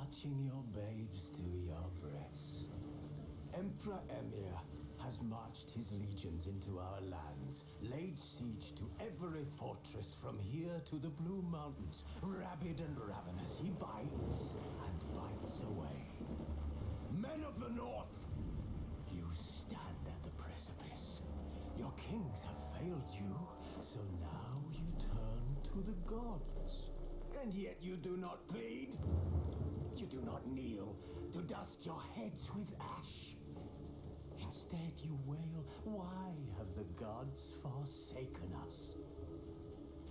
clutching your babes to your breast. Emperor Emir has marched his legions into our lands, laid siege to every fortress from here to the Blue Mountains. Rabid and ravenous, he bites and bites away. Men of the North, you stand at the precipice. Your kings have failed you, so now you turn to the gods. And yet you do not plead. You do not kneel to dust your heads with ash. Instead you wail, why have the gods forsaken us?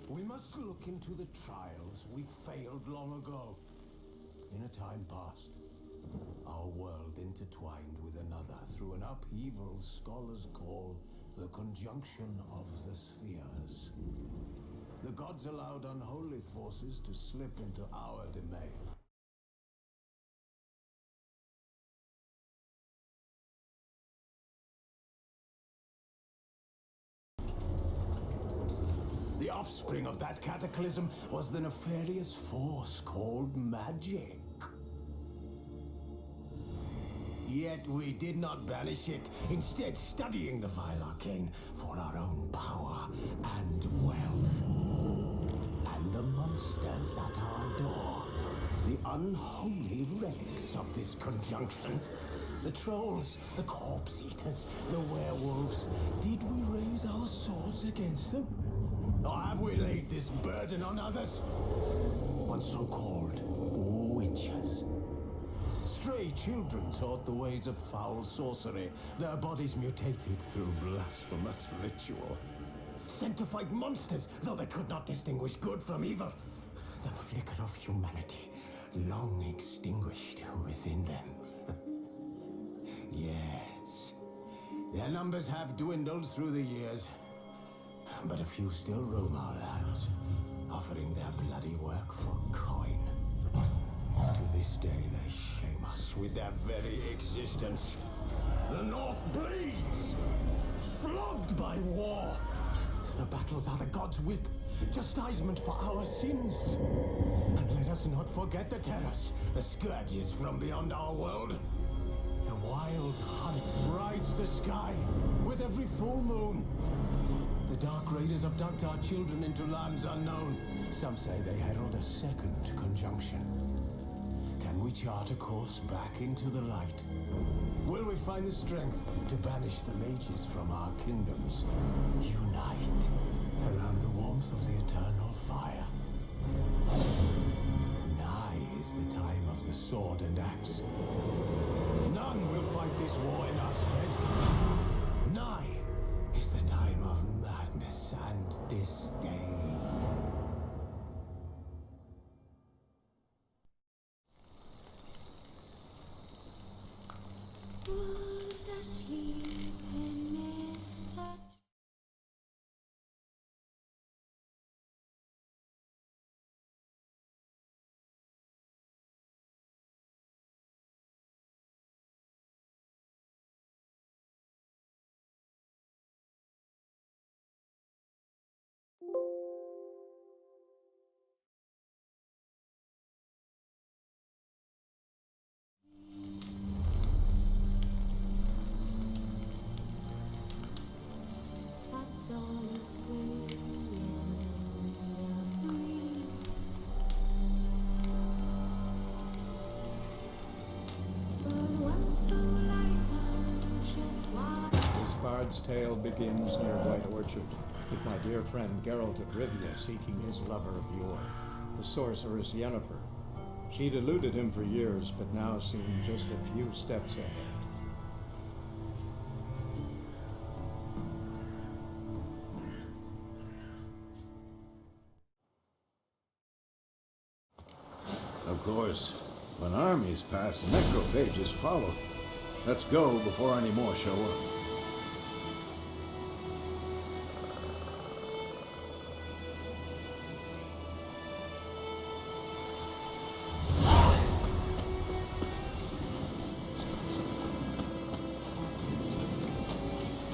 We must look into the trials we failed long ago. In a time past, our world intertwined with another through an upheaval scholars call the conjunction of the spheres. The gods allowed unholy forces to slip into our domain. The offspring of that cataclysm was the nefarious force called magic. Yet we did not banish it, instead studying the vile arcane for our own power and wealth. And the monsters at our door, the unholy relics of this conjunction. The trolls, the corpse eaters, the werewolves. Did we raise our swords against them? Or have we laid this burden on others? On so-called witches. Stray children taught the ways of foul sorcery, their bodies mutated through blasphemous ritual. Sent to fight monsters, though they could not distinguish good from evil. The flicker of humanity, long extinguished within them. Yes, their numbers have dwindled through the years. But a few still roam our lands, offering their bloody work for coin. To this day they shame us with their very existence. The North bleeds, flogged by war. The battles are the gods' whip, chastisement for our sins. And let us not forget the terrors, the scourges from beyond our world. The wild hunt rides the sky with every full moon. The Dark Raiders abduct our children into lands unknown. Some say they herald a second conjunction. Can we chart a course back into the light? Will we find the strength to banish the mages from our kingdoms? Unite around the warmth of the eternal fire. Nigh is the time of the sword and axe. None will fight this war in our stead. Nigh is the time of madness and disdain. Was asleep in its that on the swing in the breeze. But one so light just why This bard's tale begins near White Orchard, with my dear friend Geralt of Rivia seeking his lover of yore, the sorceress Yennefer. She'd eluded him for years, but now seemed just a few steps ahead. Of course, when armies pass, necrophages follow. Let's go before any more show up.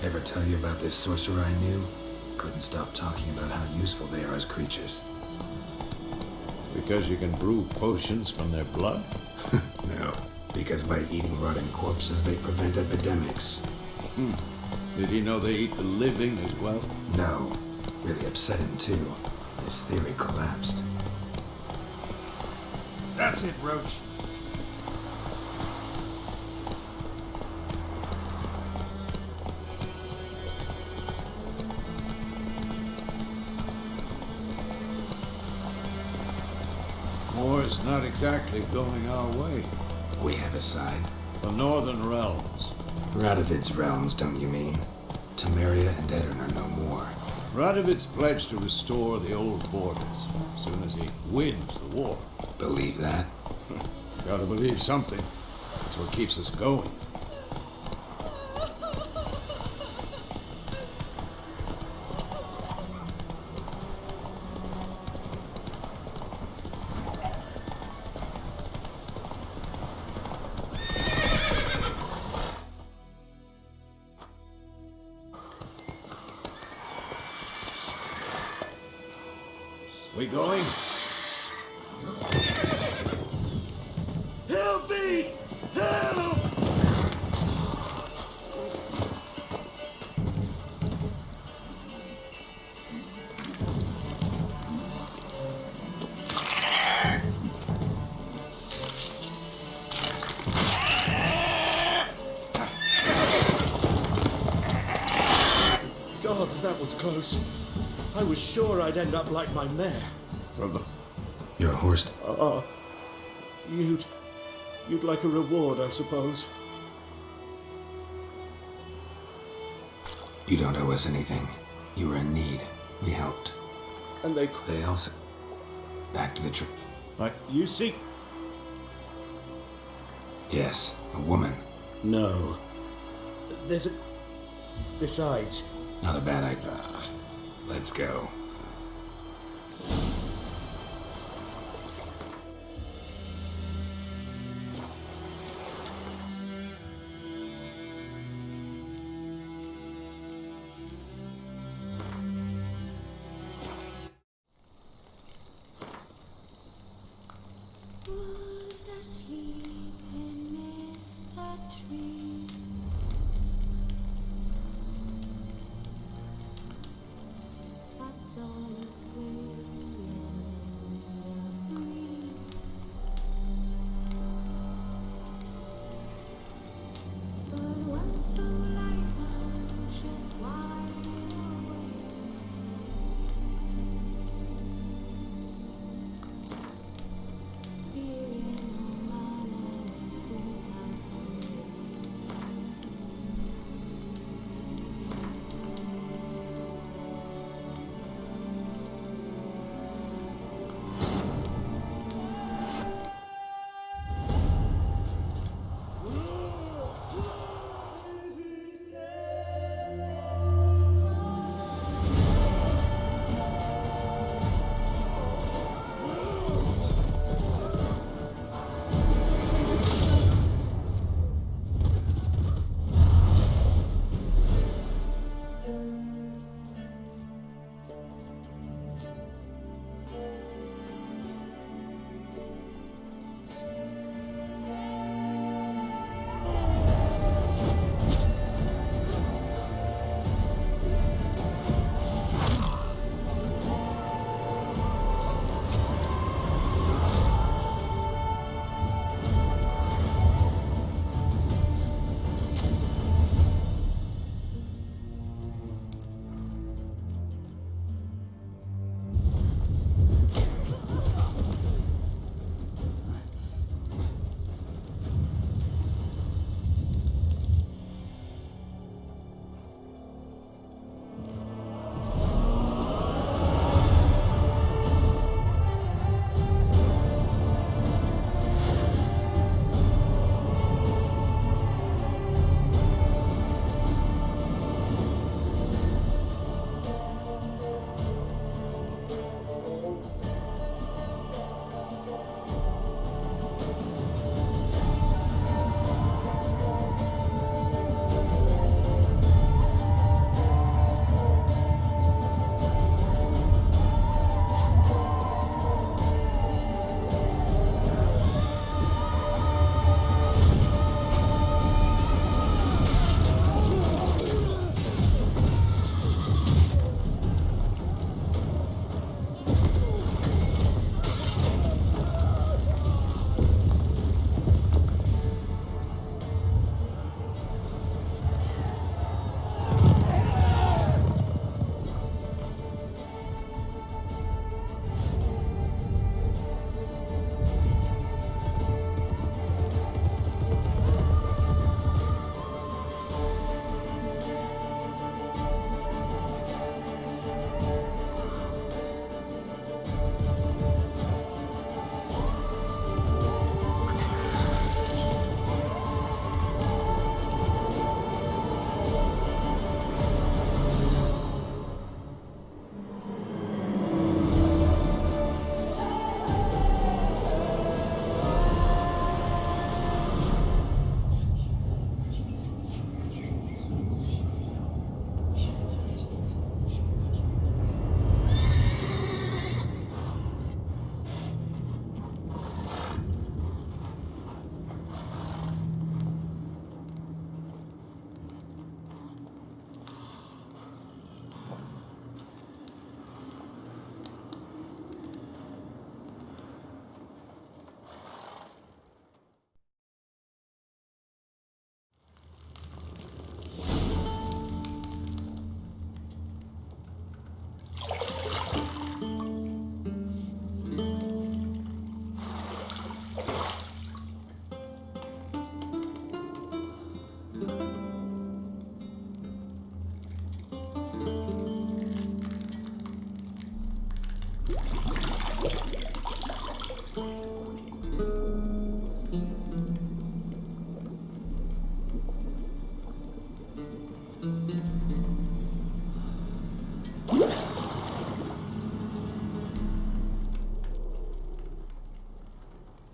Ever tell you about this sorcerer I knew? Couldn't stop talking about how useful they are as creatures. We Because you can brew potions from their blood? No, because by eating rotting corpses, they prevent epidemics. Did he know they eat the living as well? No, really upset him too. His theory collapsed. That's it, Roach. War's not exactly going our way. We have a side. The Northern Realms. Radovid's realms, don't you mean? Temeria and Edirn are no more. Radovid's pledged to restore the old borders as soon as he wins the war. Believe that? Gotta believe something. That's what keeps us going. We going? Help me! Help! Gods, that was close. I was sure I'd end up like my mare. Brother. You're a horse. You'd like a reward, I suppose. You don't owe us anything. You were in need. We helped. And they also... Back to the trip. You see? Yes, a woman. No. There's a... Besides... Not a bad idea. Let's go. Was asleep amidst the trees. That's all swaying in the breeze. But one stole like anxious wide awake. Fear in her mind and whose hands on me.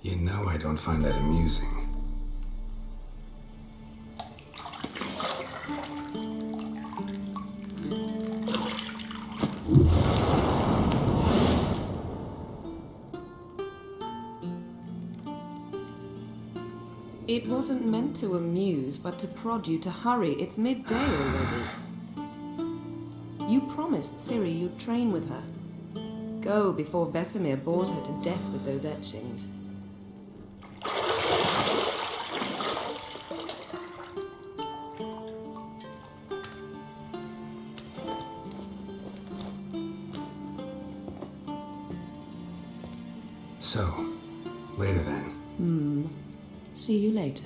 You know I don't find that amusing. It wasn't meant to amuse, but to prod you to hurry. It's midday already. You promised Ciri you'd train with her. Go before Vesemir bores her to death with those etchings. So, later then. See you later.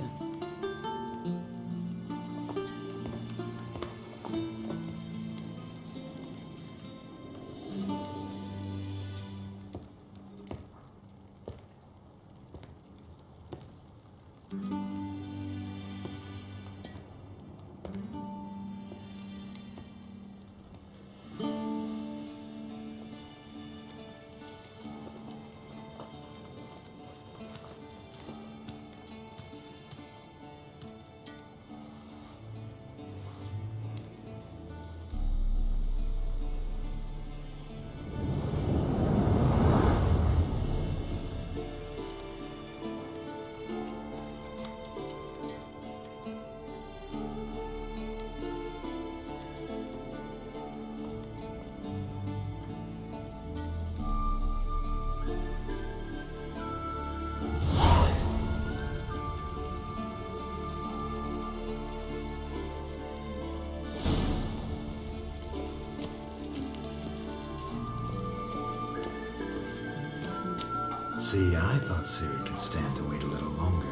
See, I thought Ciri could stand to wait a little longer.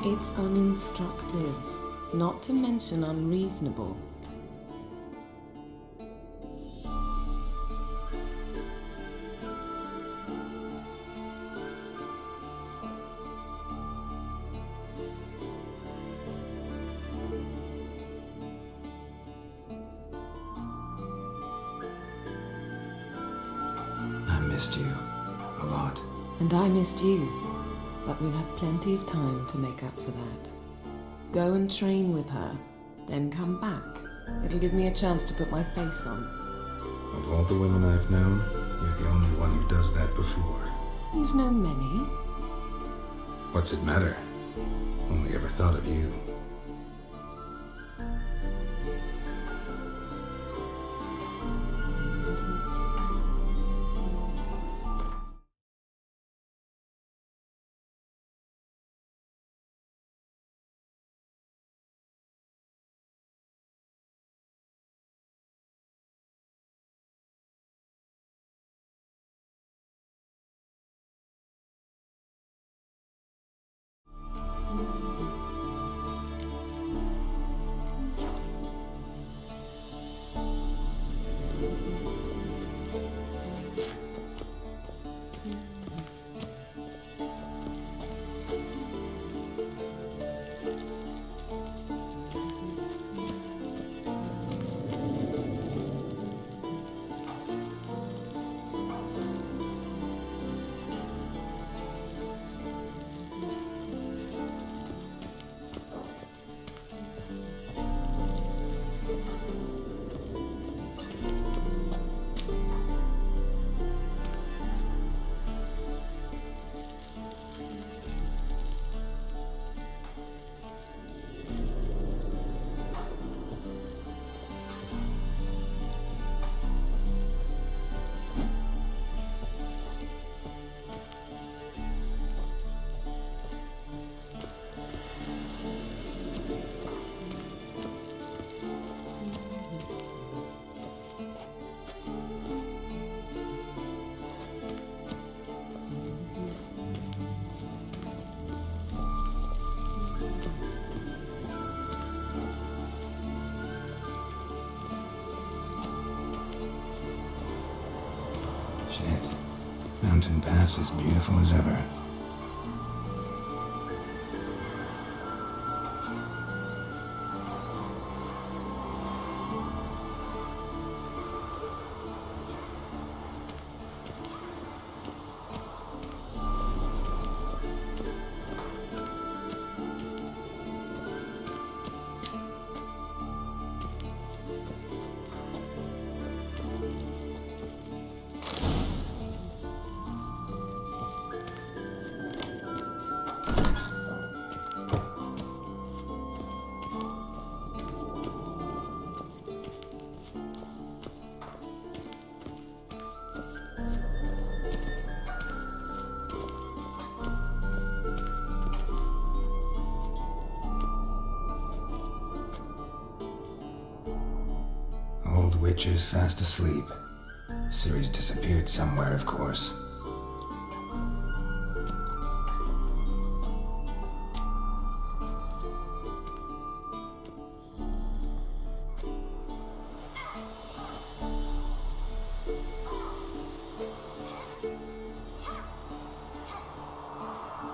It's uninstructive, not to mention unreasonable. I missed you a lot. And I missed you, but we'll have plenty of time to make up for that. Go and train with her, then come back. It'll give me a chance to put my face on. Of all the women I've known, you're the only one who does that before. You've known many. What's it matter? Only ever thought of you. Shit. Mountain Pass is beautiful as ever. Witcher's fast asleep. Ciri's disappeared somewhere, of course.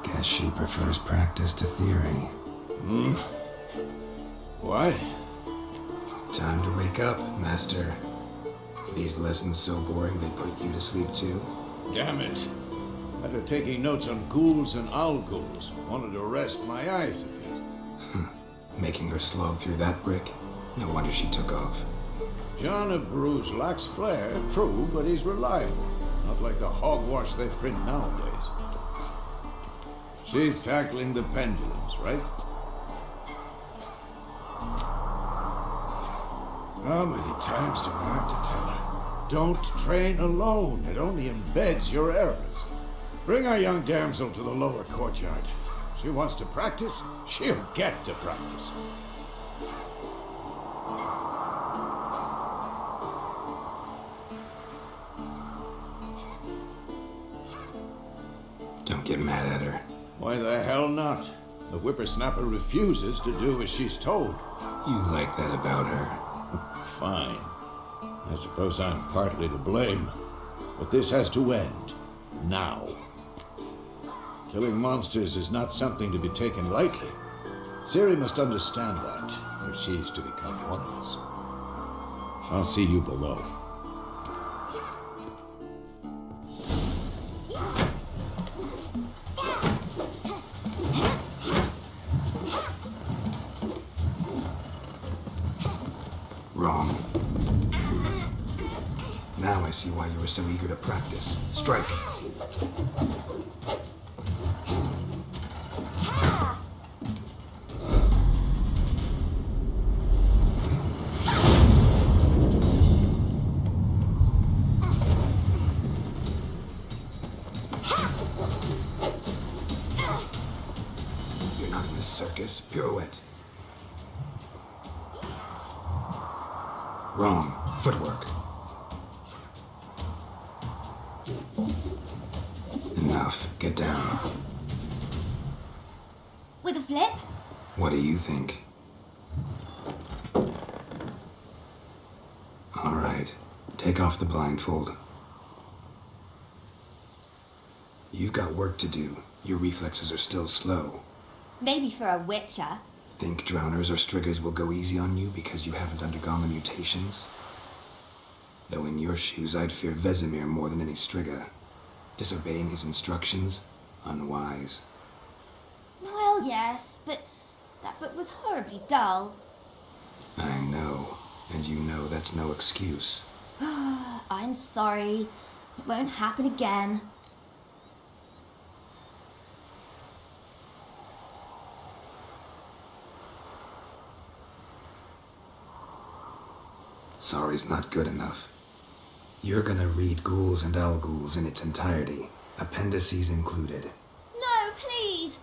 Guess she prefers practice to theory. What? Time to wake up, Master. These lessons so boring they put you to sleep too? Damn it. After taking notes on ghouls and owl ghouls, wanted to rest my eyes a bit. Making her slog through that brick? No wonder she took off. John of Bruges lacks flair, true, but he's reliable. Not like the hogwash they print nowadays. She's tackling the pendulums, right? How many times do I have to tell her? Don't train alone. It only embeds your errors. Bring our young damsel to the lower courtyard. She wants to practice, she'll get to practice. Don't get mad at her. Why the hell not? The whippersnapper refuses to do as she's told. You like that about her. Fine. I suppose I'm partly to blame. But this has to end. Now. Killing monsters is not something to be taken lightly. Ciri must understand that, if she's to become one of us. I'll see you below. Wrong. Now I see why you were so eager to practice. Strike. You're not in the circus. Pirouette. Wrong. Footwork. Enough. Get down. With a flip? What do you think? All right. Take off the blindfold. You've got work to do. Your reflexes are still slow. Maybe for a witcher. Think drowners or striggers will go easy on you because you haven't undergone the mutations? Though in your shoes, I'd fear Vesemir more than any strigger. Disobeying his instructions? Unwise. Well, yes, but that book was horribly dull. I know, and you know that's no excuse. I'm sorry. It won't happen again. Sorry's not good enough. You're gonna read Ghouls and Ghouls in its entirety, appendices included. No, please.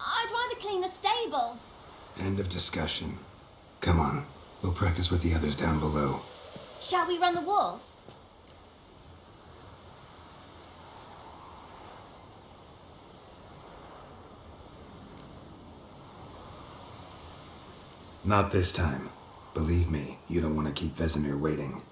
I'd rather clean the stables. End of discussion. Come on, we'll practice with the others down below. Shall we run the walls? Not this time. Believe me, you don't want to keep Vesemir waiting.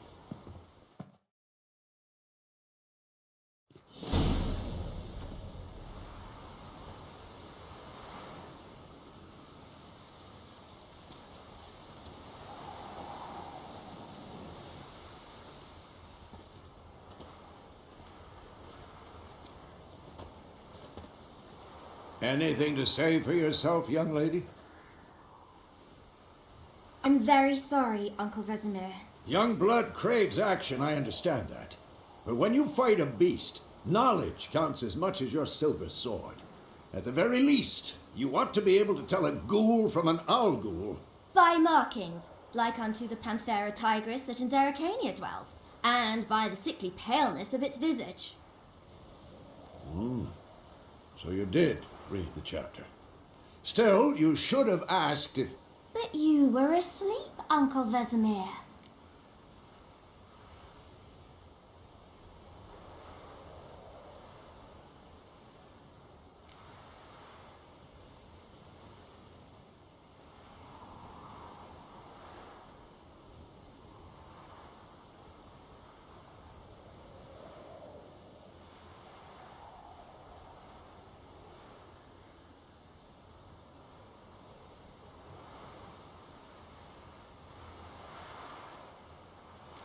Anything to say for yourself, young lady? I'm very sorry, Uncle Vesemir. Young blood craves action, I understand that. But when you fight a beast, knowledge counts as much as your silver sword. At the very least, you ought to be able to tell a ghoul from an owl ghoul. By markings, like unto the Panthera tigris that in Zeracania dwells, and by the sickly paleness of its visage. So you did read the chapter. Still, you should have asked if... But you were asleep, Uncle Vesemir.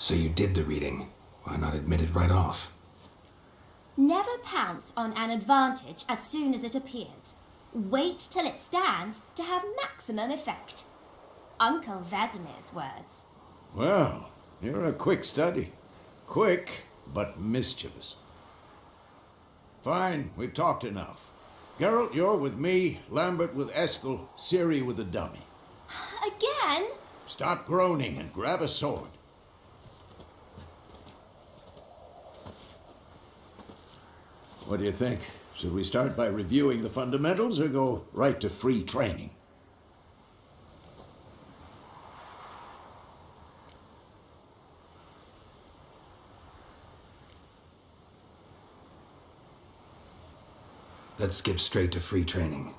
So you did the reading. Why not admit it right off? Never pounce on an advantage as soon as it appears. Wait till it stands to have maximum effect. Uncle Vesemir's words. Well, you're a quick study. Quick, but mischievous. Fine, we've talked enough. Geralt, you're with me, Lambert with Eskel, Ciri with the dummy. Again? Stop groaning and grab a sword. What do you think? Should we start by reviewing the fundamentals or go right to free training? Let's skip straight to free training.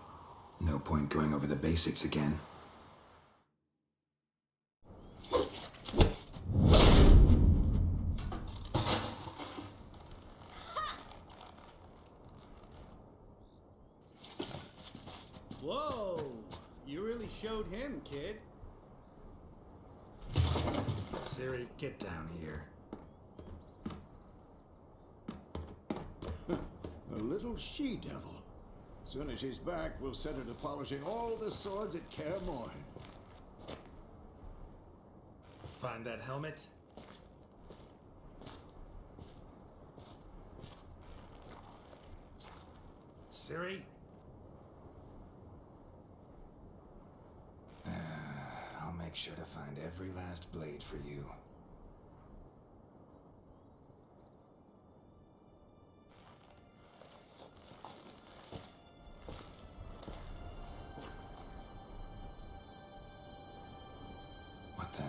No point going over the basics again. Whoa! You really showed him, kid. Ciri, get down here. A little she-devil. Soon as she's back, we'll set her to polishing all the swords at Kaer Morhen. Find that helmet? Ciri? I'll make sure to find every last blade for you. What the?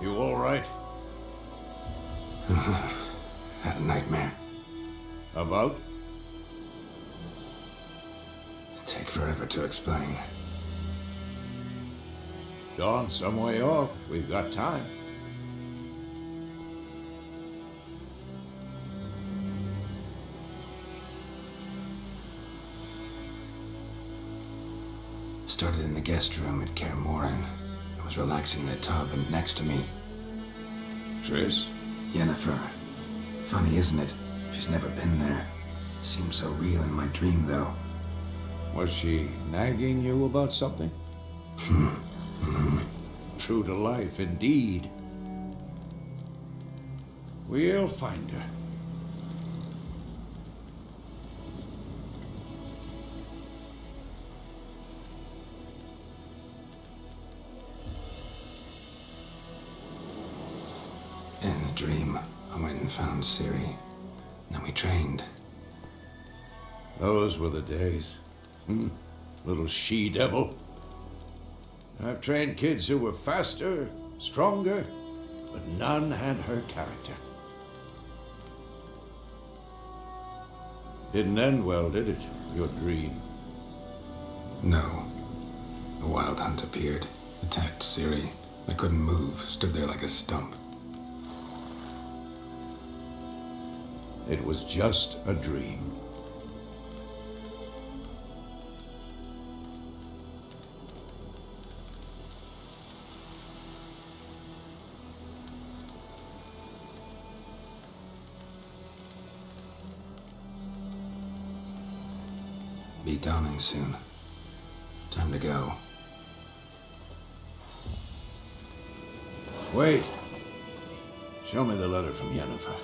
You all right? Had a nightmare. About? Take forever to explain. Dawn's some way off. We've got time. Started in the guest room at Kaer Morhen. I was relaxing in a tub, and next to me, Triss? Yennefer. Funny, isn't it? She's never been there. Seemed so real in my dream, though. Was she nagging you about something? True to life, indeed. We'll find her. In the dream, I went and found Ciri. Then we trained. Those were the days. Little she-devil. I've trained kids who were faster, stronger, but none had her character. Didn't end well, did it? Your dream? No. A wild hunt appeared, attacked Ciri. I couldn't move, stood there like a stump. It was just a dream. Be dawning soon. Time to go. Wait. Show me the letter from Yennefer.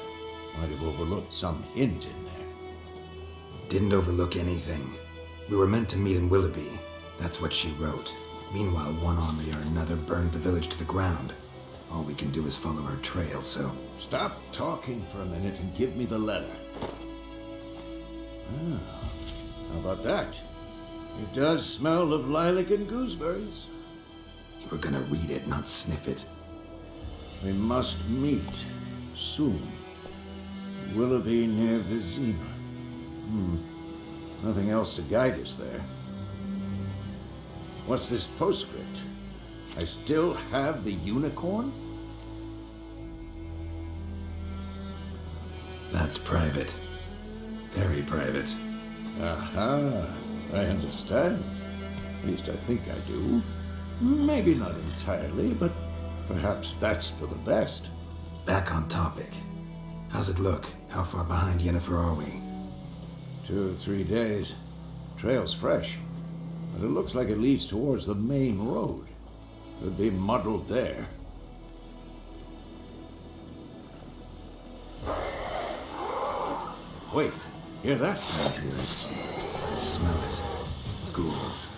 Might have overlooked some hint in there. Didn't overlook anything. We were meant to meet in Willoughby. That's what she wrote. Meanwhile, one army or another burned the village to the ground. All we can do is follow her trail, so... Stop talking for a minute and give me the letter. How about that? It does smell of lilac and gooseberries. You were gonna read it, not sniff it. We must meet soon. Willoughby near Vizima. Nothing else to guide us there. What's this postscript? I still have the unicorn? That's private. Very private. Aha, I understand. At least I think I do. Maybe not entirely, but perhaps that's for the best. Back on topic. How's it look? How far behind Yennefer are we? 2 or 3 days. Trail's fresh, but it looks like it leads towards the main road. Could be muddled there. Wait, hear that? I hear it. I smell it. Ghouls.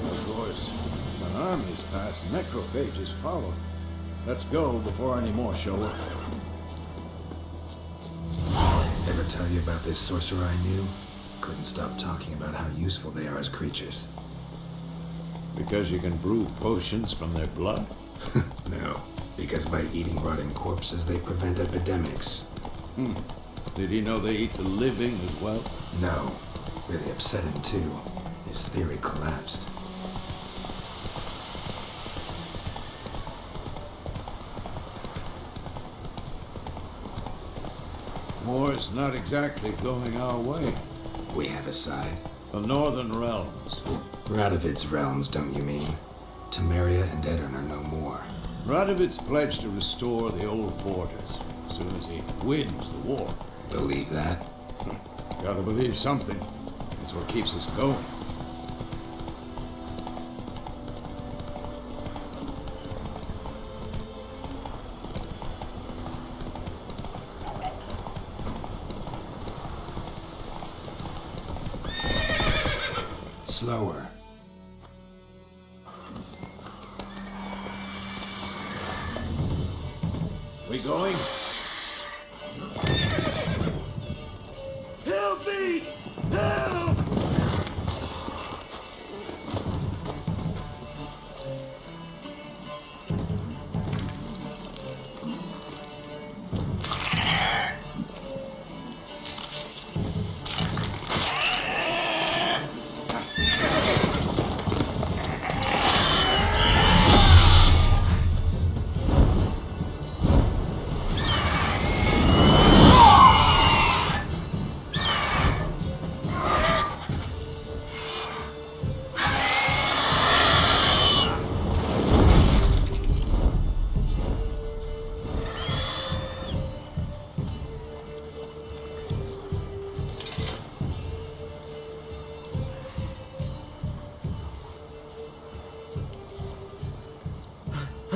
Of course, when armies pass, necrophages follow. Let's go before any more show up. Ever tell you about this sorcerer I knew? Couldn't stop talking about how useful they are as creatures. Because you can brew potions from their blood? No, because by eating rotting corpses, they prevent epidemics. Did he know they eat the living as well? No, really upset him too. His theory collapsed. War's not exactly going our way. We have a side. The Northern Realms. Radovid's realms, don't you mean? Temeria and Edirn are no more. Radovid's pledged to restore the old borders as soon as he wins the war. Believe that? Gotta believe something. That's what keeps us going. Slower. We going? Help me! Help!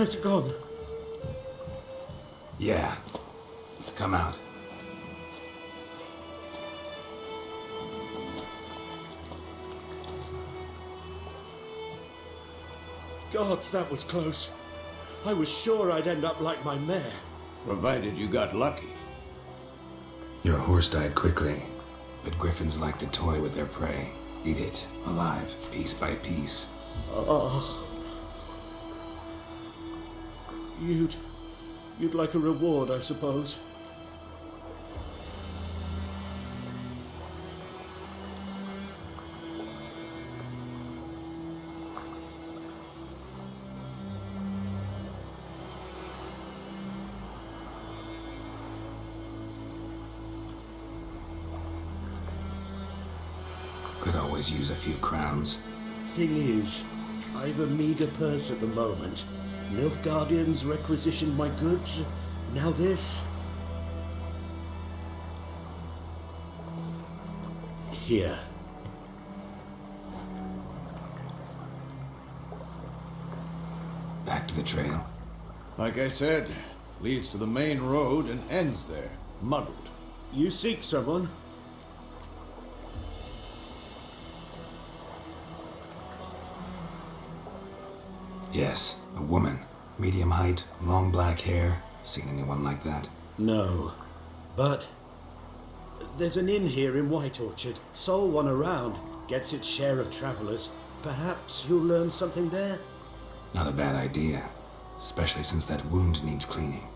It's gone. Yeah. Come out. Gods, that was close. I was sure I'd end up like my mare. Provided you got lucky. Your horse died quickly, but griffins like to toy with their prey. Eat it, alive, piece by piece. Oh. You'd like a reward, I suppose. Could always use a few crowns. Thing is, I've a meager purse at the moment. Nilfgaardians requisitioned my goods. Now this. Here. Back to the trail. Like I said, leads to the main road and ends there, muddled. You seek someone? Yes, a woman. Medium height, long black hair. Seen anyone like that? No. But there's an inn here in White Orchard. Sole one around. Gets its share of travelers. Perhaps you'll learn something there? Not a bad idea. Especially since that wound needs cleaning.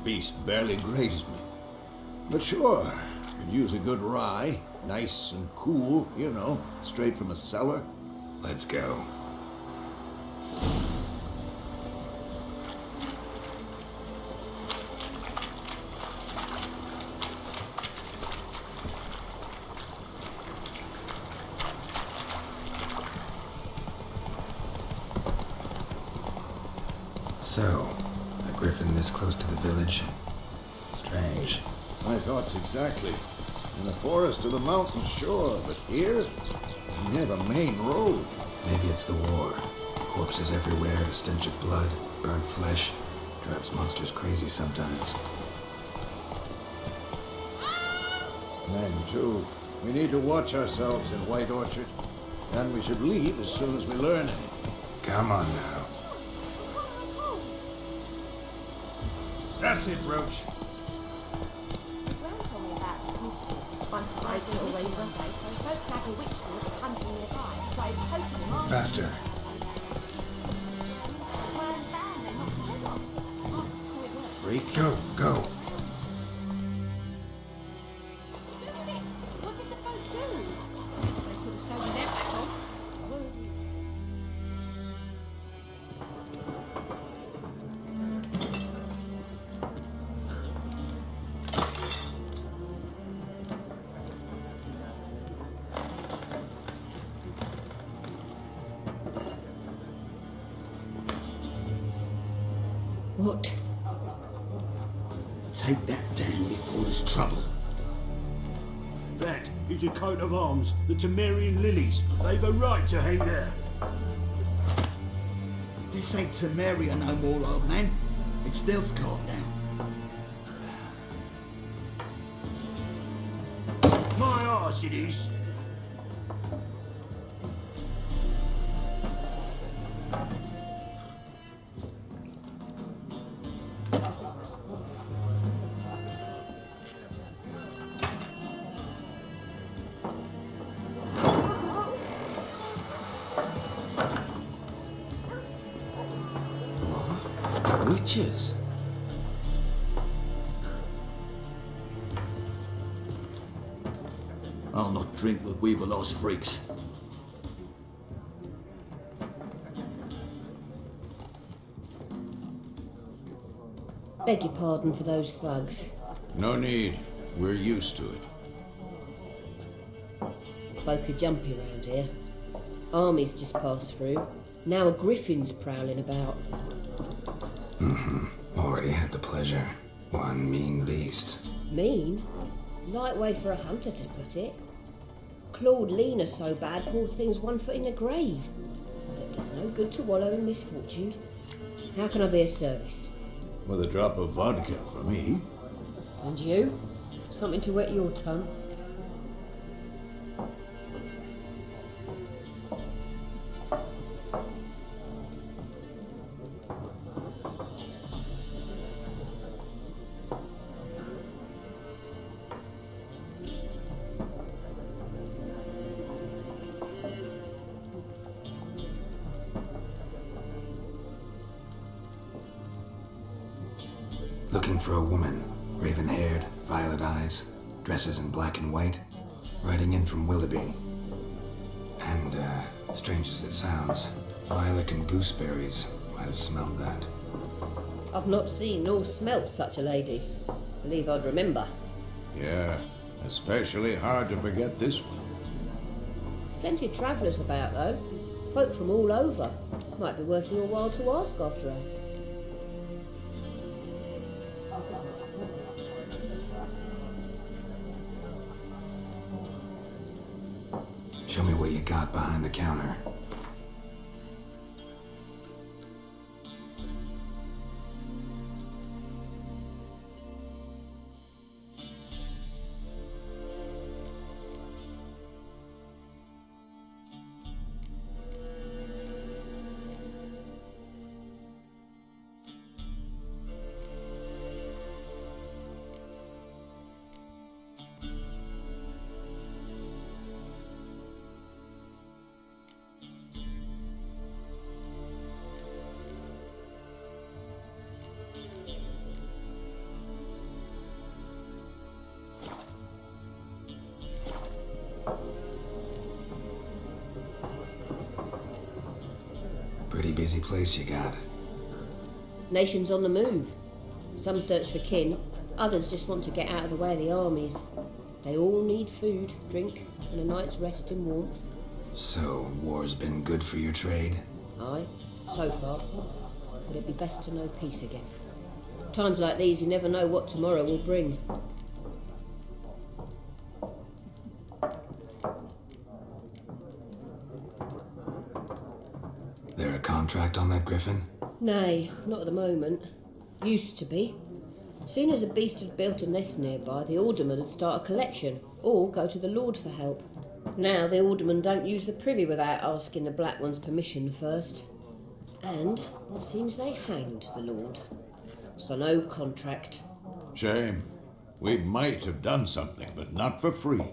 Beast barely grazed me. But sure, could use a good rye. Nice and cool, you know, straight from a cellar. Let's go. So, a griffin this close to the village? Strange. My thoughts exactly. In the forest or the mountains, sure, but here? Near the main road. Maybe it's the war. Corpses everywhere, the stench of blood, burnt flesh. Drives monsters crazy sometimes. Men, too. We need to watch ourselves in White Orchard. And we should leave as soon as we learn anything. Come on now. That's it, Roach. Brown told me about Smithfield. One hide little razor. So folk like a witchfield was hunting nearby. Started poking him off. Faster. Freak. Go, go. What did the folk do? They could have sold their back on. What? Take that down before there's trouble. That is a coat of arms, the Temerian lilies. They've a right to hang there. This ain't Temeria no more, old man. It's Nilfgaard now. My arse it is. Witches. I'll not drink with weaver-lost freaks. Beg your pardon for those thugs. No need. We're used to it. Folk are jumpy round here. Armies just passed through. Now a griffin's prowling about. Already had the pleasure. One mean beast. Mean? Light way for a hunter to put it. Clawed Lena so bad, poor thing's 1 foot in the grave. But it does no good to wallow in misfortune. How can I be of service? With a drop of vodka for me. And you? Something to wet your tongue? for a woman, raven-haired, violet eyes, dresses in black and white, riding in from Willoughby. And, strange as it sounds, lilac and gooseberries might have smelled that. I've not seen nor smelt such a lady. Believe I'd remember. Yeah, especially hard to forget this one. Plenty of travellers about, though. Folk from all over. Might be worth your while to ask after her. Show me what you got behind the counter. Pretty busy place you got. Nations on the move. Some search for kin, others just want to get out of the way of the armies. They all need food, drink, and a night's rest in warmth. So, war's been good for your trade? Aye, so far. But it'd be best to know peace again. Times like these, you never know what tomorrow will bring. There a contract on that griffin? Nay, not at the moment. Used to be. Soon as a beast had built a nest nearby, the alderman would start a collection, or go to the Lord for help. Now the aldermen don't use the privy without asking the Black One's permission first. And it seems they hanged the Lord. So no contract. Shame. We might have done something, but not for free.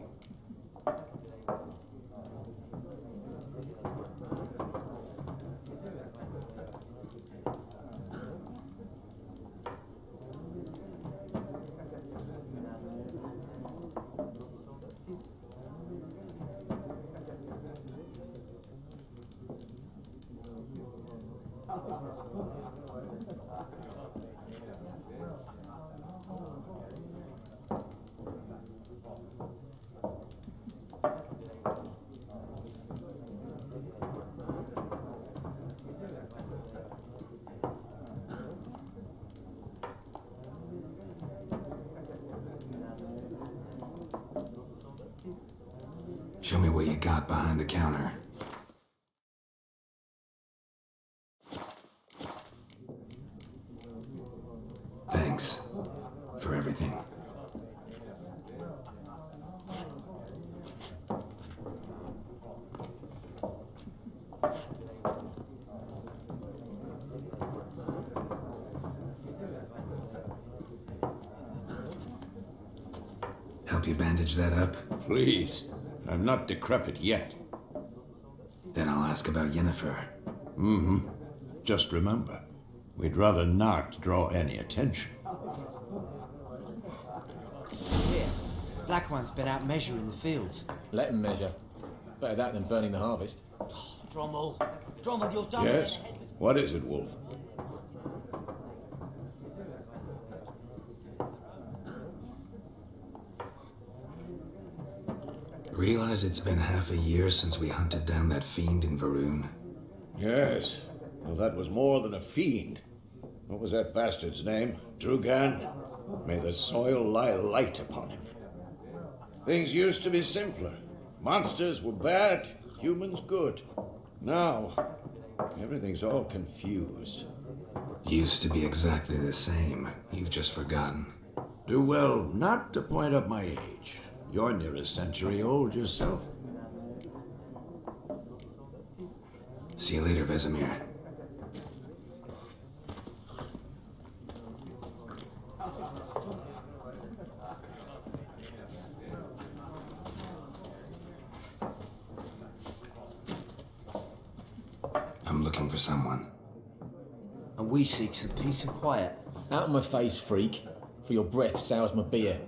Show me what you got behind the counter. Thanks for everything. Help you bandage that up? Please. I'm not decrepit yet. Then I'll ask about Yennefer. Mm-hmm. Just remember, we'd rather not draw any attention. Here, Black One's been out measuring the fields. Let him measure. Better that than burning the harvest. Drommel, you're done. Yes? What is it, Wolf? Realize it's been half a year since we hunted down that fiend in Varun? Yes. Well, that was more than a fiend. What was that bastard's name? Drugan? May the soil lie light upon him. Things used to be simpler. Monsters were bad, humans good. Now, everything's all confused. Used to be exactly the same. You've just forgotten. Do well not to point up my age. You're near a century old yourself. See you later, Vesemir. I'm looking for someone. And we seek some peace and quiet. Out of my face, freak. for your breath sours my beer.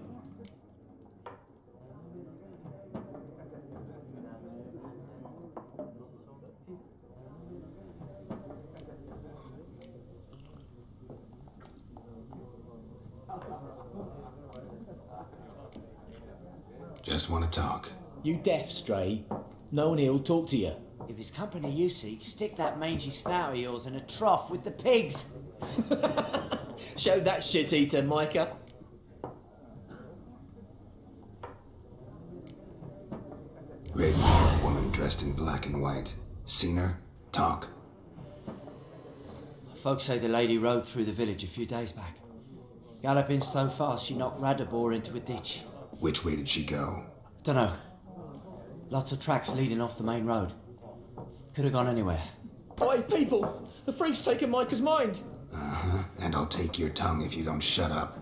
Just want to talk. You deaf, Stray? No one here'll talk to you. If it's company you seek, stick that mangy snout of yours in a trough with the pigs. Show that shit-eater, Micah. Red-haired woman dressed in black and white. Seen her? Talk. Folks say the lady rode through the village a few days back. Galloping so fast she knocked Radabor into a ditch. Which way did she go? Dunno. Lots of tracks leading off the main road. Could have gone anywhere. Oi, people! The freak's taken Micah's mind! Uh-huh. And I'll take your tongue if you don't shut up.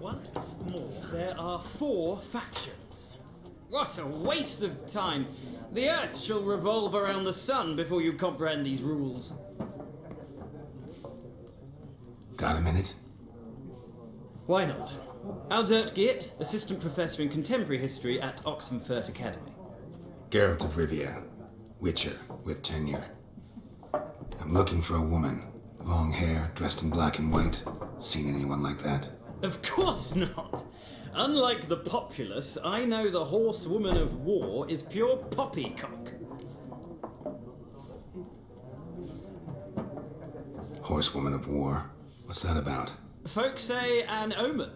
Once more, there are 4 factions. What a waste of time! The Earth shall revolve around the sun before you comprehend these rules. Got a minute? Why not? Aldert Geert, Assistant Professor in Contemporary History at Oxenfurt Academy. Geralt of Rivia. Witcher, with tenure. I'm looking for a woman. Long hair, dressed in black and white. Seen anyone like that? Of course not! Unlike the populace, I know the horsewoman of war is pure poppycock. Horsewoman of war? What's that about? Folks say an omen.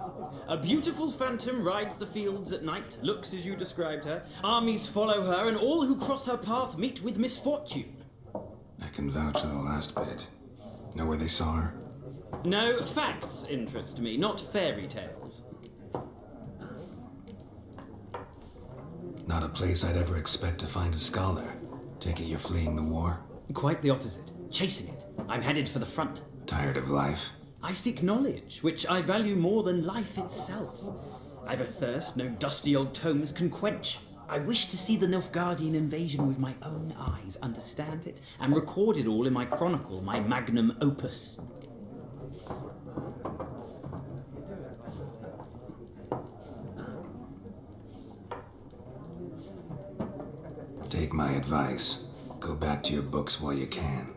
A beautiful phantom rides the fields at night, looks as you described her. Armies follow her, and all who cross her path meet with misfortune. I can vouch for the last bit. Know where they saw her? No, facts interest me, not fairy tales. Not a place I'd ever expect to find a scholar. Take it you're fleeing the war? Quite the opposite. Chasing it. I'm headed for the front. Tired of life? I seek knowledge, which I value more than life itself. I've a thirst no dusty old tomes can quench. I wish to see the Nilfgaardian invasion with my own eyes, understand it, and record it all in my chronicle, my magnum opus. Take my advice. Go back to your books while you can.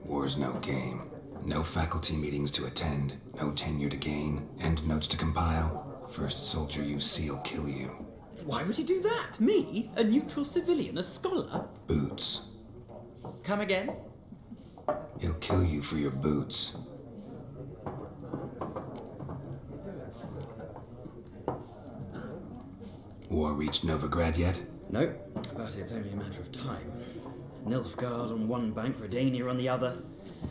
War's no game. No faculty meetings to attend, no tenure to gain, end notes to compile. First soldier you see'll kill you. Why would he do that? Me? A neutral civilian? A scholar? Boots. Come again? He'll kill you for your boots. War reached Novigrad yet? No, but it's only a matter of time. Nilfgaard on one bank, Redania on the other,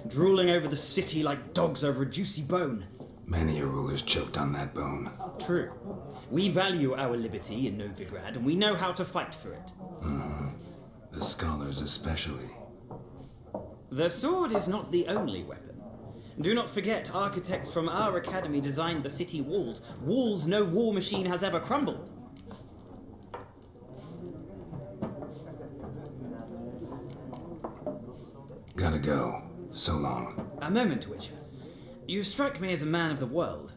drooling over the city like dogs over a juicy bone. Many a ruler's choked on that bone. True. We value our liberty in Novigrad, and we know how to fight for it. The scholars especially. The sword is not the only weapon. Do not forget, architects from our academy designed the city walls. Walls no war machine has ever crumbled. Gotta go. So long. A moment, Witcher. You strike me as a man of the world.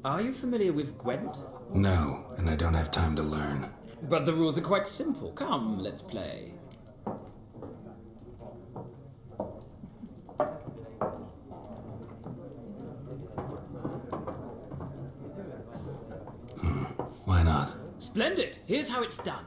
Are you familiar with Gwent? No, and I don't have time to learn. But the rules are quite simple. Come, let's play. Why not? Splendid! Here's how it's done.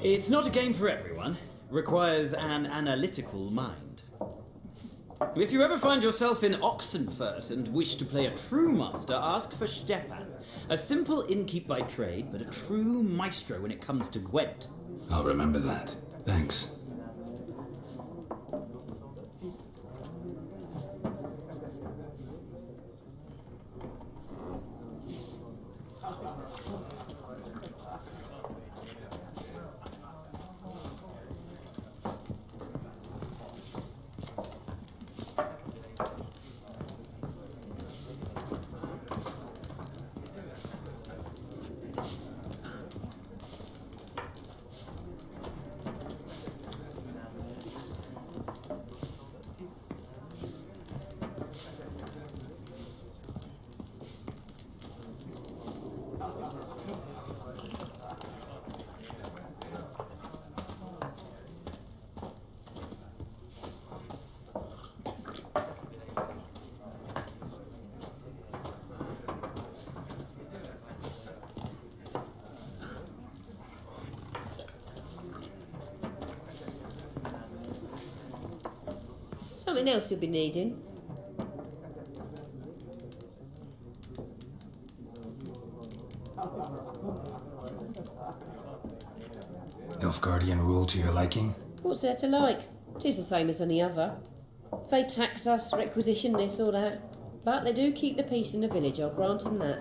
It's not a game for everyone. Requires an analytical mind. If you ever find yourself in Oxenfurt and wish to play a true master, ask for Stepan. A simple innkeep by trade, but a true maestro when it comes to Gwent. I'll remember that. Thanks. Something else you'll be needing. Nilfgaardian rule to your liking? What's there to like? 'Tis the same as any other. They tax us, requisition this or that. But they do keep the peace in the village, I'll grant 'em that.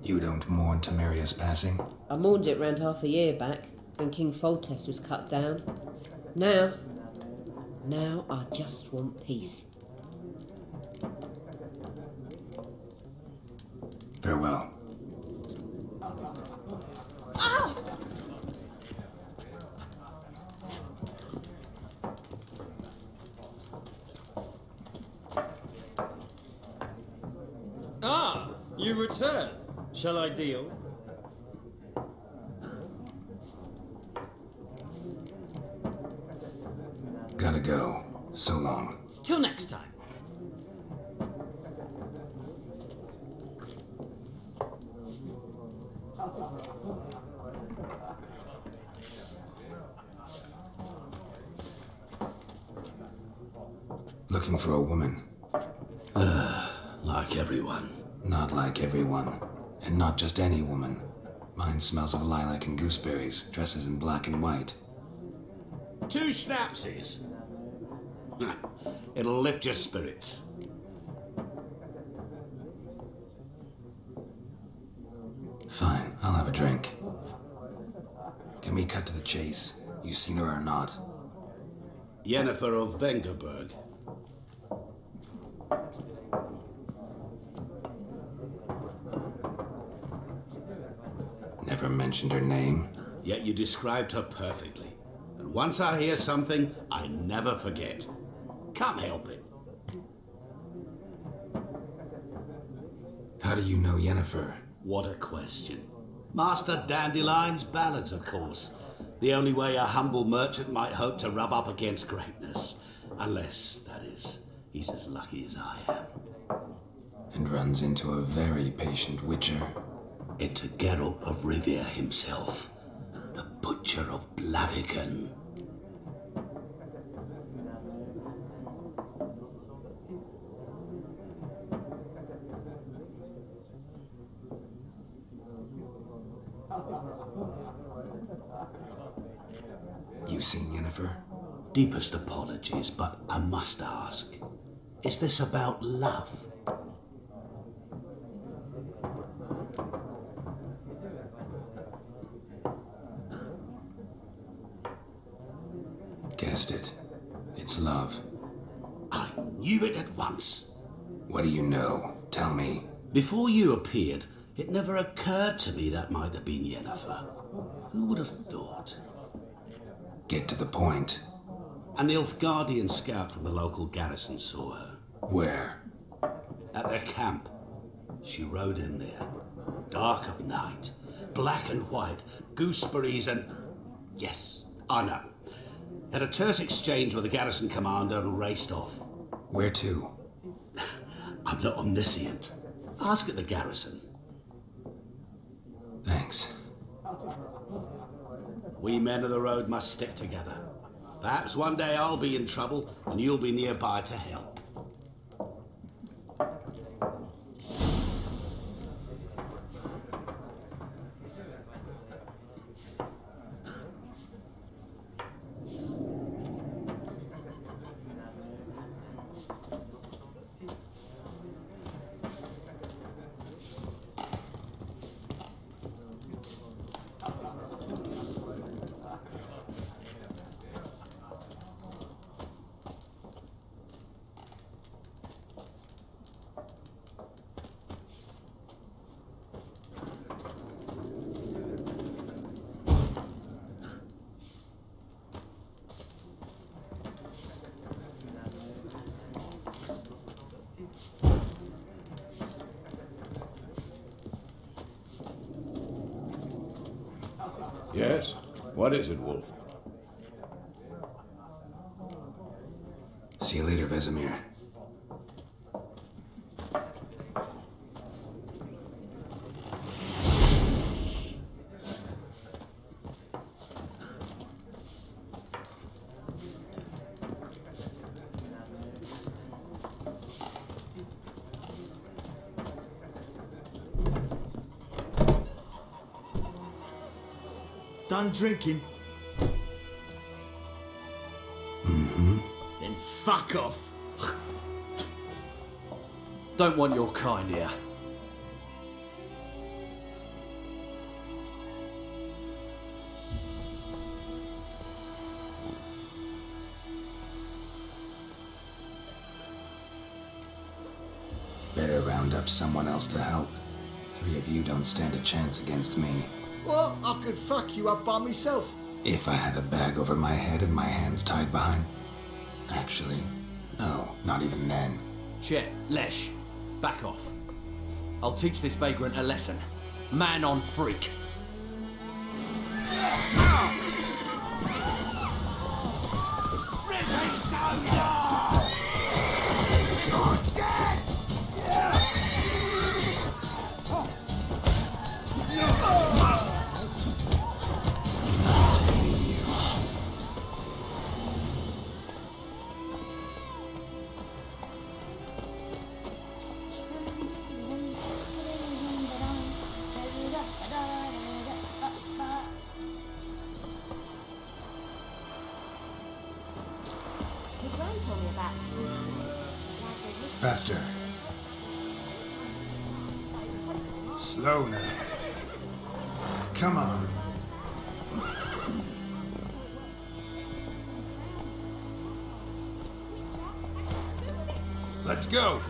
You don't mourn Temeria's passing? I mourned it round half a year back, when King Foltest was cut down. Now I just want peace. Farewell. Ah, you return. Shall I deal? Gotta go. So long. Till next time. Looking for a woman. Like everyone. Not like everyone. And not just any woman. Mine smells of lilac and gooseberries, dresses in black and white. 2 schnapsies. It'll lift your spirits. Fine, I'll have a drink. Can we cut to the chase? You seen her or not? Yennefer of Vengerberg. Never mentioned her name. Yet you described her perfectly. And once I hear something, I never forget. Can't help it. How do you know Yennefer? What a question. Master Dandelion's ballads, of course. The only way a humble merchant might hope to rub up against greatness. Unless, that is, he's as lucky as I am. And runs into a very patient witcher. Into Geralt of Rivia himself. The Butcher of Blaviken. You seen Yennefer? Deepest apologies, but I must ask. Is this about love? Guessed it. It's love. I knew it at once. What do you know? Tell me. Before you appeared, it never occurred to me that might have been Yennefer. Who would have thought? Get to the point. An Nilfgaardian scout from the local garrison saw her. Where? At their camp. She rode in there. Dark of night. Black and white. Gooseberries and... Yes, I know. Had a terse exchange with the garrison commander and raced off. Where to? I'm not omniscient. Ask at the garrison. Thanks. We men of the road must stick together. Perhaps one day I'll be in trouble and you'll be nearby to help. Yes? What is it, Wolf? See you later, Vesemir. Done drinking? Mm-hmm. Then fuck off. Don't want your kind here. Better round up someone else to help. 3 of you don't stand a chance against me. Well, I could fuck you up by myself. If I had a bag over my head and my hands tied behind... Actually, no, not even then. Chet, Lesh, back off. I'll teach this vagrant a lesson. Man on freak. Nice meeting you. Your gran told me about Swiss. Faster. Slow now. Come on. Let's go.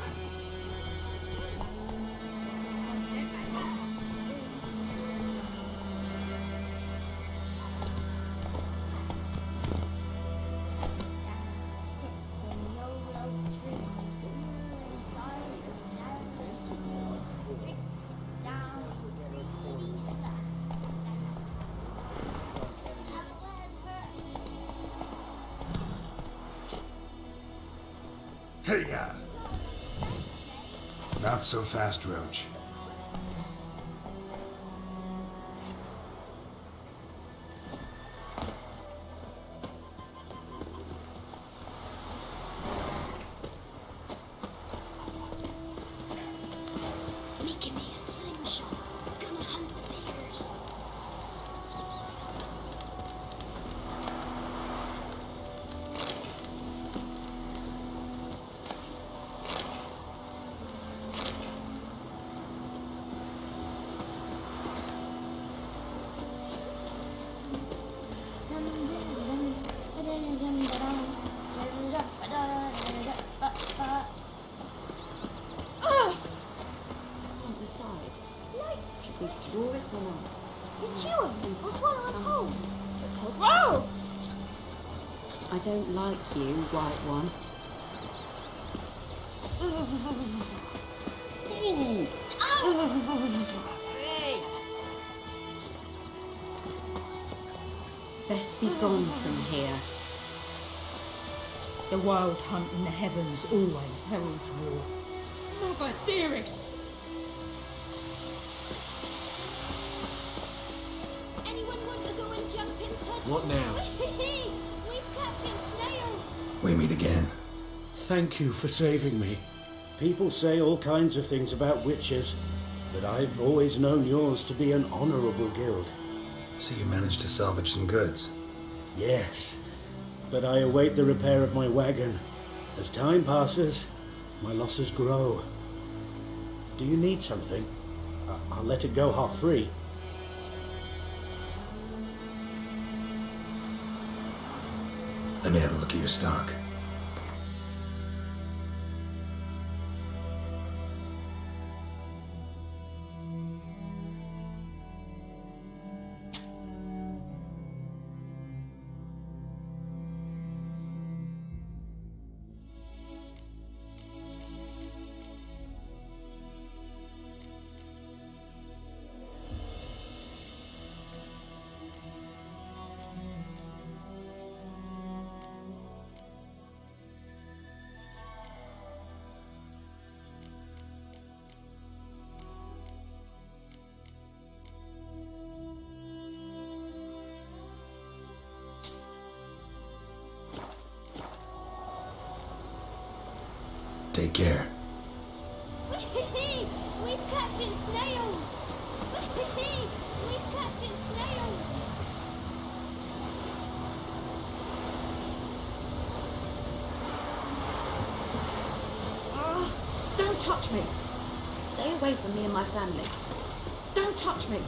Hey-ya! Not so fast, Roach. Making me a slingshot. Gonna hunt bears. Can't decide. Should we draw it or not? You're chewing. I'll swallow a pole. Whoa! I don't like you, White One. Best be gone from here. The wild hunt in the heavens always heralds war. Mother dearest! Anyone want to go and jump in What now? We's catching snails! We meet again. Thank you for saving me. People say all kinds of things about witches, but I've always known yours to be an honorable guild. So you managed to salvage some goods? Yes, but I await the repair of my wagon. As time passes, my losses grow. Do you need something? I'll let it go half free. Let me have a look at your stock. Take care. We's catching snails! We's catching snails! Don't touch me! Stay away from me and my family. Don't touch me!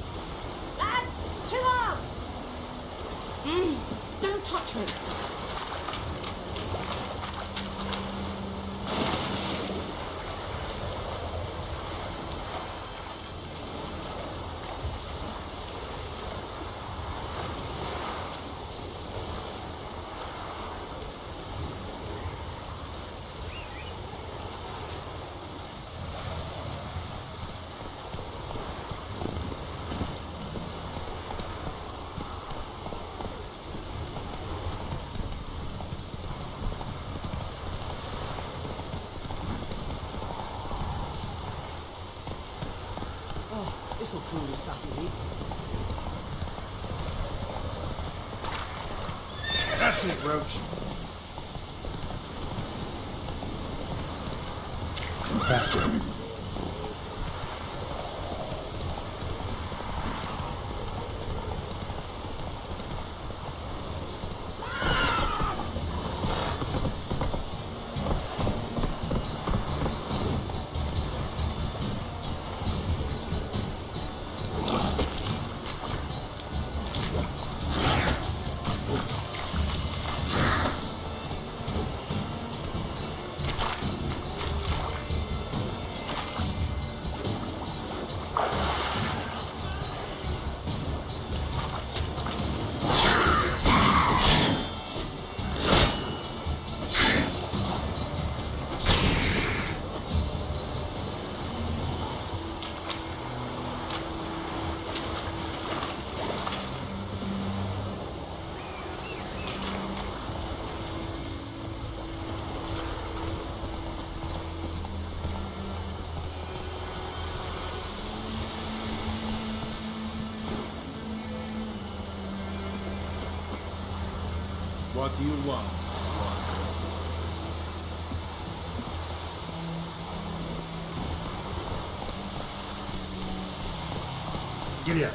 Lads! 2 arms! Don't touch me! This'll cool the stuff you need. That's it, Roach. Faster. What do you want? Giddy up.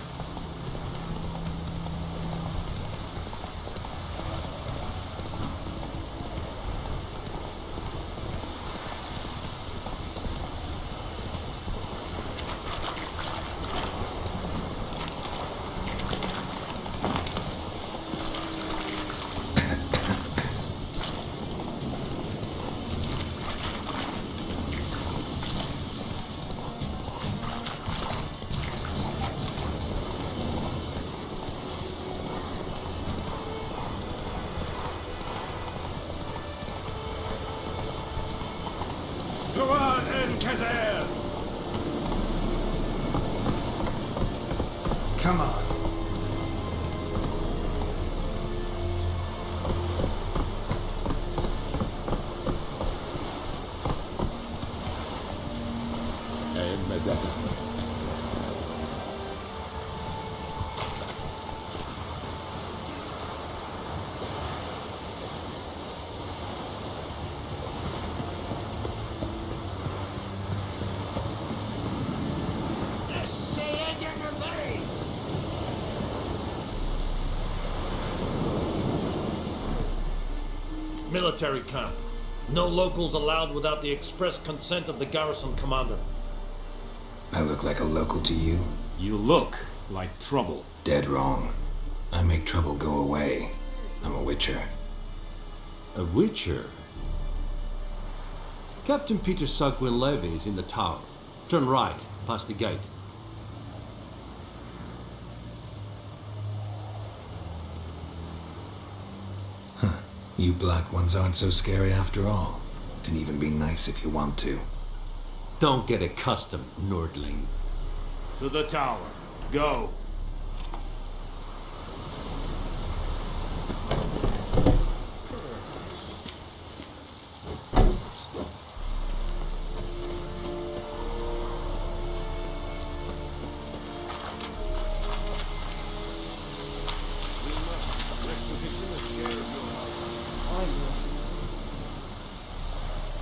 Go on, Enkazer! Come on. Medetta. military camp. No locals allowed without the express consent of the garrison commander. I look like a local to you? You look like trouble. Dead wrong. I make trouble go away. I'm a witcher. A witcher? Captain Peter Sugwin Levy is in the tower. Turn right, past the gate. Huh. You black ones aren't so scary after all. Can even be nice if you want to. Don't get accustomed, Nordling. To the tower. Go.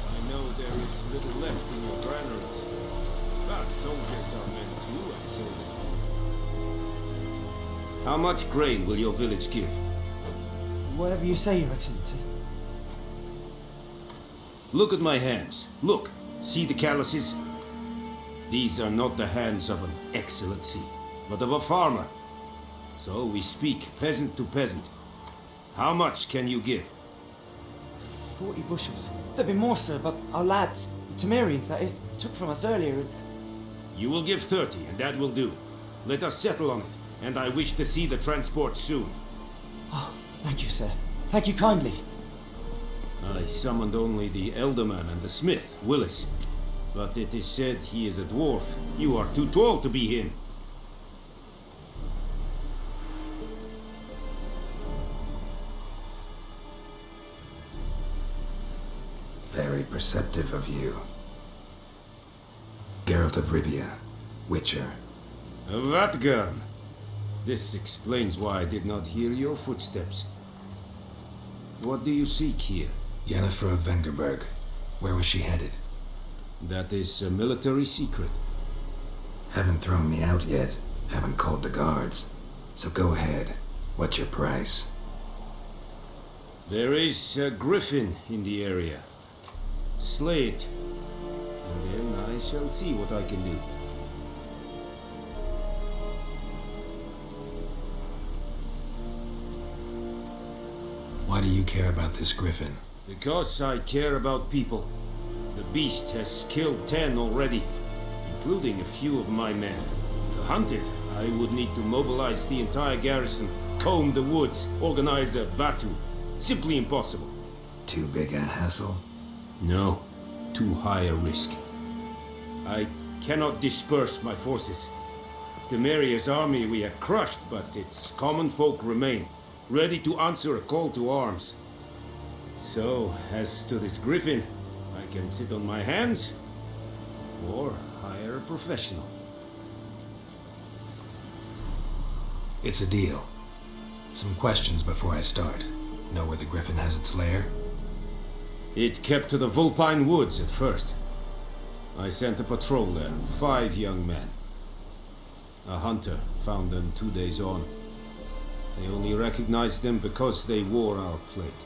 I know there is little left in your granaries, but soldiers are meant to, I saw. How much grain will your village give? Whatever you say, Your Excellency. Look at my hands. Look. See the calluses? These are not the hands of an excellency, but of a farmer. So we speak peasant to peasant. How much can you give? 40 bushels. There'd be more, sir, but our lads, the Temerians, that is, took from us earlier. You will give 30, and that will do. Let us settle on it, and I wish to see the transport soon. Oh, thank you, sir. Thank you kindly. I summoned only the Elderman and the smith, Willis. But it is said he is a dwarf. You are too tall to be him. Very perceptive of you. Geralt of Rivia, Witcher. Vatgern! This explains why I did not hear your footsteps. What do you seek here? Yennefer of Vengerberg. Where was she headed? That is a military secret. Haven't thrown me out yet. Haven't called the guards. So go ahead. What's your price? There is a griffin in the area. Slay it, and then I shall see what I can do. Why do you care about this griffin? Because I care about people. The beast has killed 10 already, including a few of my men. To hunt it, I would need to mobilize the entire garrison, comb the woods, organize a batu. Simply impossible. Too big a hassle? No, too high a risk. I cannot disperse my forces. Temeria's army we have crushed, but its common folk remain, ready to answer a call to arms. So, as to this griffin, I can sit on my hands, or hire a professional. It's a deal. Some questions before I start. Know where the griffin has its lair? It kept to the Vulpine Woods at first. I sent a patrol there, 5 young men. A hunter found them 2 days on. They only recognized them because they wore our plate.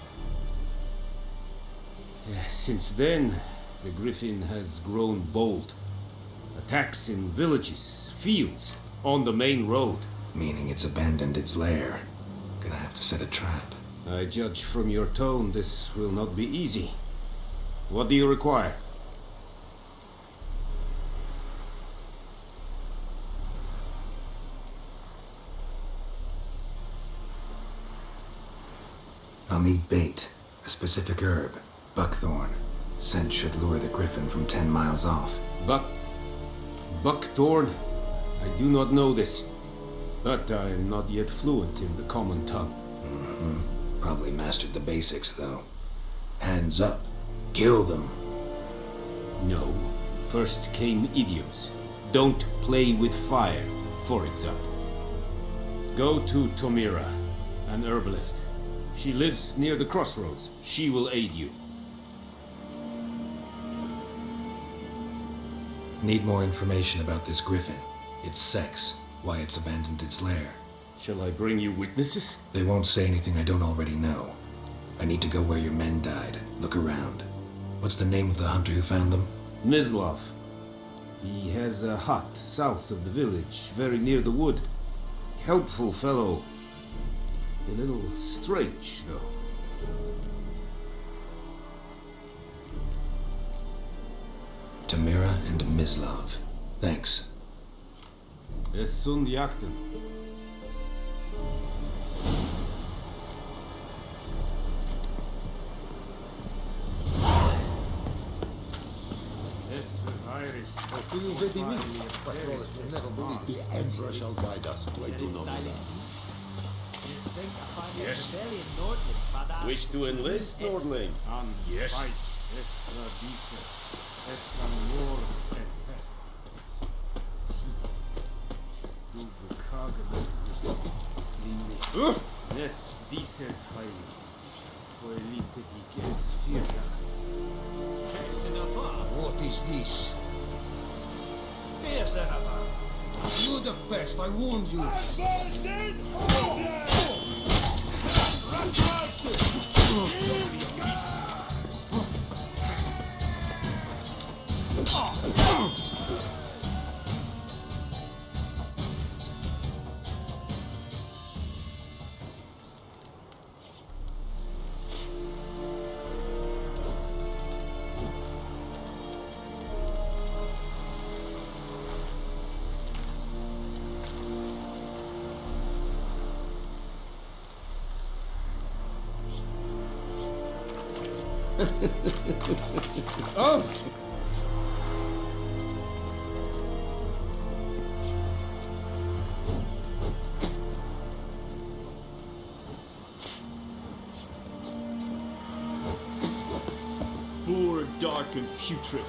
Since then, the griffin has grown bold. Attacks in villages, fields, on the main road. Meaning it's abandoned its lair. Gonna have to set a trap. I judge from your tone this will not be easy. What do you require? I'll need bait, a specific herb, buckthorn. Scent should lure the griffin from 10 miles off. Buckthorn? I do not know this, but I am not yet fluent in the common tongue. Probably mastered the basics, though. Hands up. Kill them. No. First came idioms. Don't play with fire, for example. Go to Tomira, an herbalist. She lives near the crossroads. She will aid you. Need more information about this griffin. Its sex, why it's abandoned its lair. Shall I bring you witnesses? They won't say anything I don't already know. I need to go where your men died. Look around. What's the name of the hunter who found them? Mislav. He has a hut south of the village, very near the wood. Helpful fellow. A little strange, though. Tamira and Mislav. Thanks. Es sunt jakten. The Emperor shall guide us straight to Novgorod. Yes. Wish to enlist, Nordling? Yes. Yes, decent high. For elite geeks, What is this? You're the best, I warned you. Oh! poor, dark, and putrid.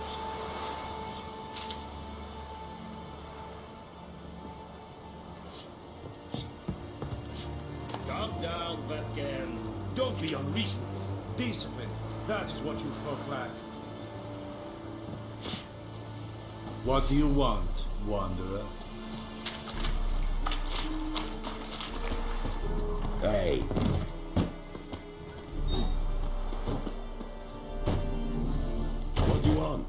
Calm down, Vatgan. Don't be unreasonable. Discipline. That is what you folk lack. What do you want, Wanderer? Hey. What do you want?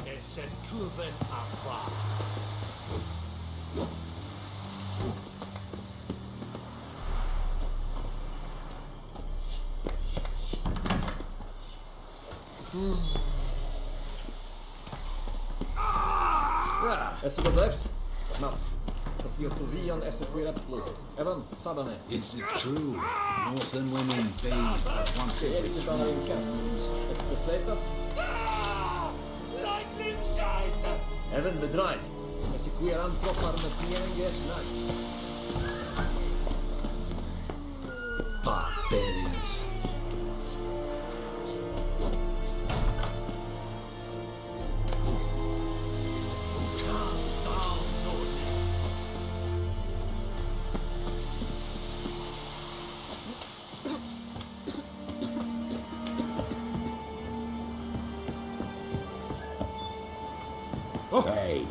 Es el Truven Aqua. Est-ce que bref? Maf. Tasirtovian esequiraplo. Evan, Sadane. Is it true? Northern women invade at once every Esse 3 bara en years. kass. Ett beseta. Evan bedrive. Esequiran proper med TNGs night. Barbarians. Hey.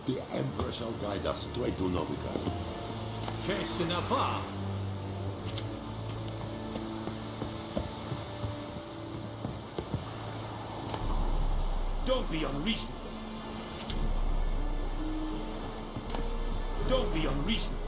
The Emperor shall guide us straight to Novgorod. Qu'est-ce n'a pas? Don't be unreasonable. Don't be unreasonable.